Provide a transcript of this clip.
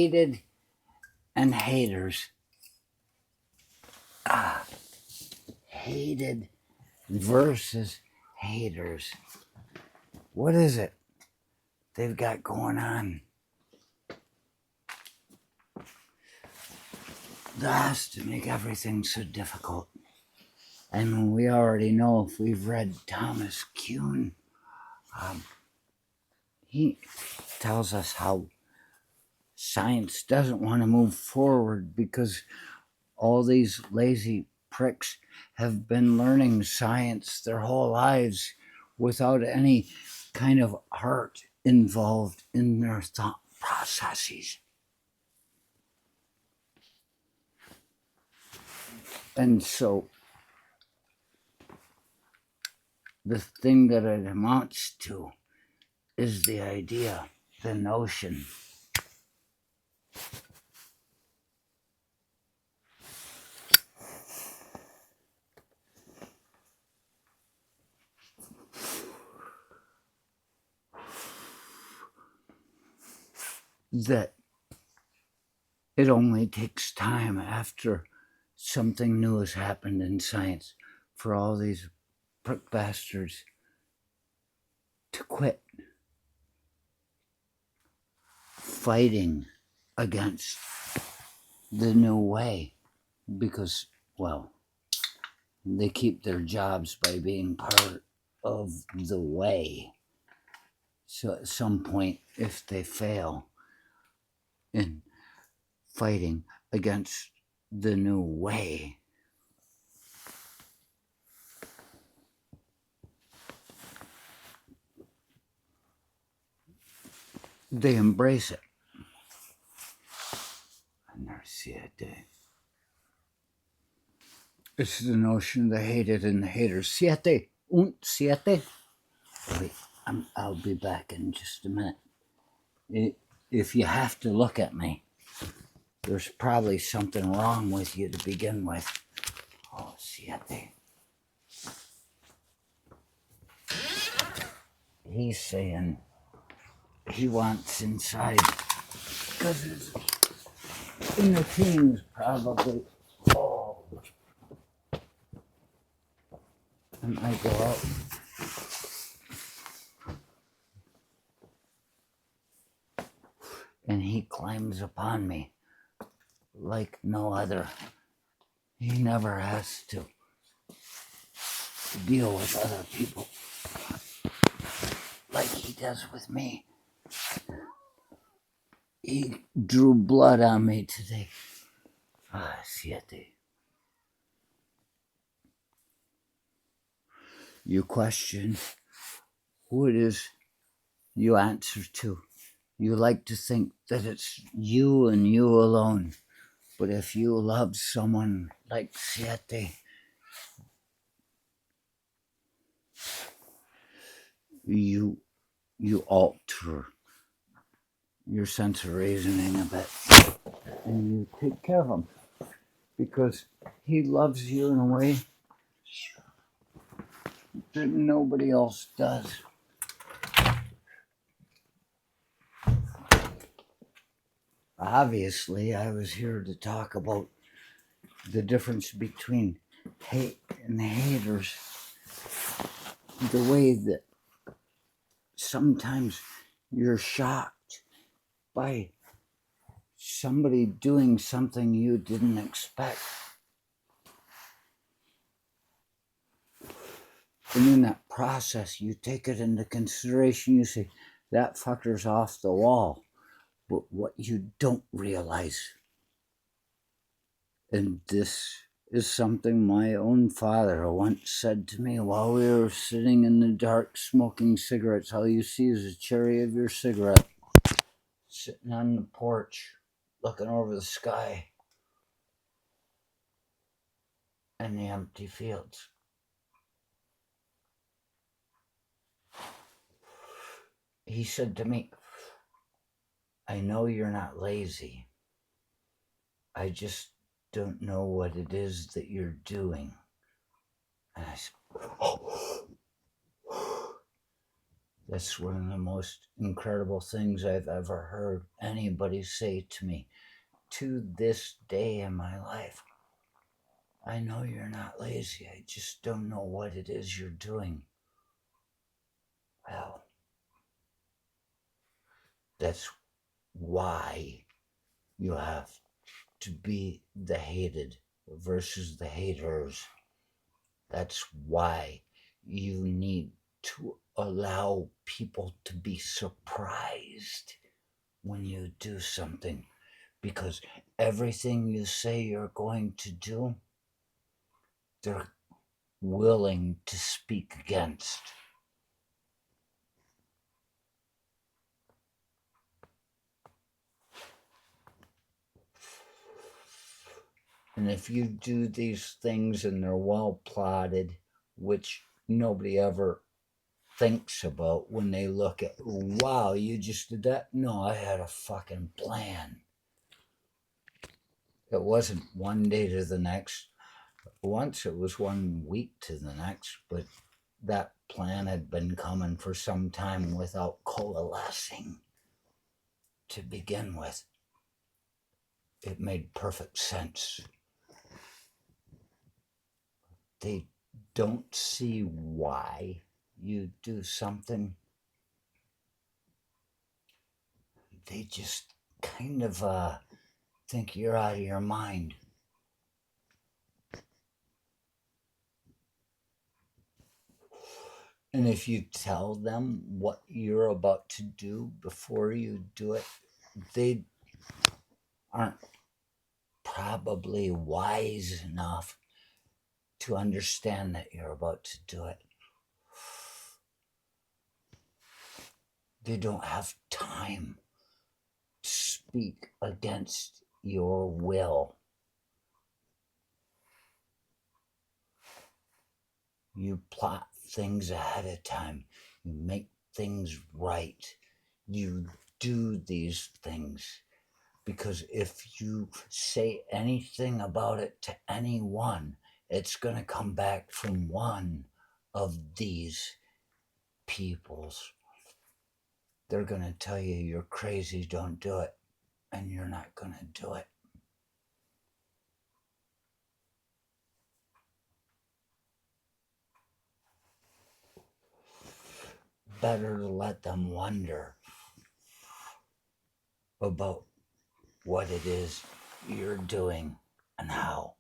hated and haters. Hated versus haters. What is it they've got going on? That has to make everything so difficult. I mean, we already know if we've read Thomas Kuhn, he tells us how science doesn't want to move forward because all these lazy pricks have been learning science their whole lives without any kind of art involved in their thought processes. And so the thing that it amounts to is the idea, the notion that it only takes time after something new has happened in science for all these prick bastards to quit fighting against the new way because, well, they keep their jobs by being part of the way. So at some point, if they fail in fighting against the new way, they embrace it. It's the notion of the hated and the haters. 7 und 7. Wait, I'll be back in just a minute. If you have to look at me, there's probably something wrong with you to begin with. Oh, 7. He's saying he wants inside because it's in the teens probably. Oh. And I go out. And he climbs upon me like no other. He never has to deal with other people like he does with me. He drew blood on me today. 7. You question who it is you answer to. You like to think that it's you and you alone. But if you love someone like 7, you alter your sense of reasoning a bit. And you take care of him. Because he loves you in a way that nobody else does. Obviously, I was here to talk about the difference between hate and haters. The way that sometimes you're shocked by somebody doing something you didn't expect. And in that process, you take it into consideration. You say, that fucker's off the wall. But what you don't realize, and this is something my own father once said to me while we were sitting in the dark smoking cigarettes. All you see is the cherry of your cigarette sitting on the porch looking over the sky and the empty fields. He said to me, I know you're not lazy. I just don't know what it is that you're doing. And I said, That's one of the most incredible things I've ever heard anybody say to me. To this day in my life, I know you're not lazy. I just don't know what it is you're doing. Well, that's why you have to be the hated versus the haters. That's why you need to allow people to be surprised when you do something, because everything you say you're going to do, they're willing to speak against. And if you do these things and they're well plotted, which nobody ever thinks about when they look at, wow, you just did that? No, I had a fucking plan. It wasn't one day to the next. Once it was 1 week to the next, but that plan had been coming for some time without coalescing to begin with. It made perfect sense. They don't see why you do something. They just kind of think you're out of your mind. And if you tell them what you're about to do before you do it, they aren't probably wise enough to understand that you're about to do it. They don't have time to speak against your will. You plot things ahead of time. You make things right. You do these things because if you say anything about it to anyone, it's going to come back from one of these peoples. They're going to tell you you're crazy, don't do it, and you're not going to do it. Better to let them wonder about what it is you're doing and how.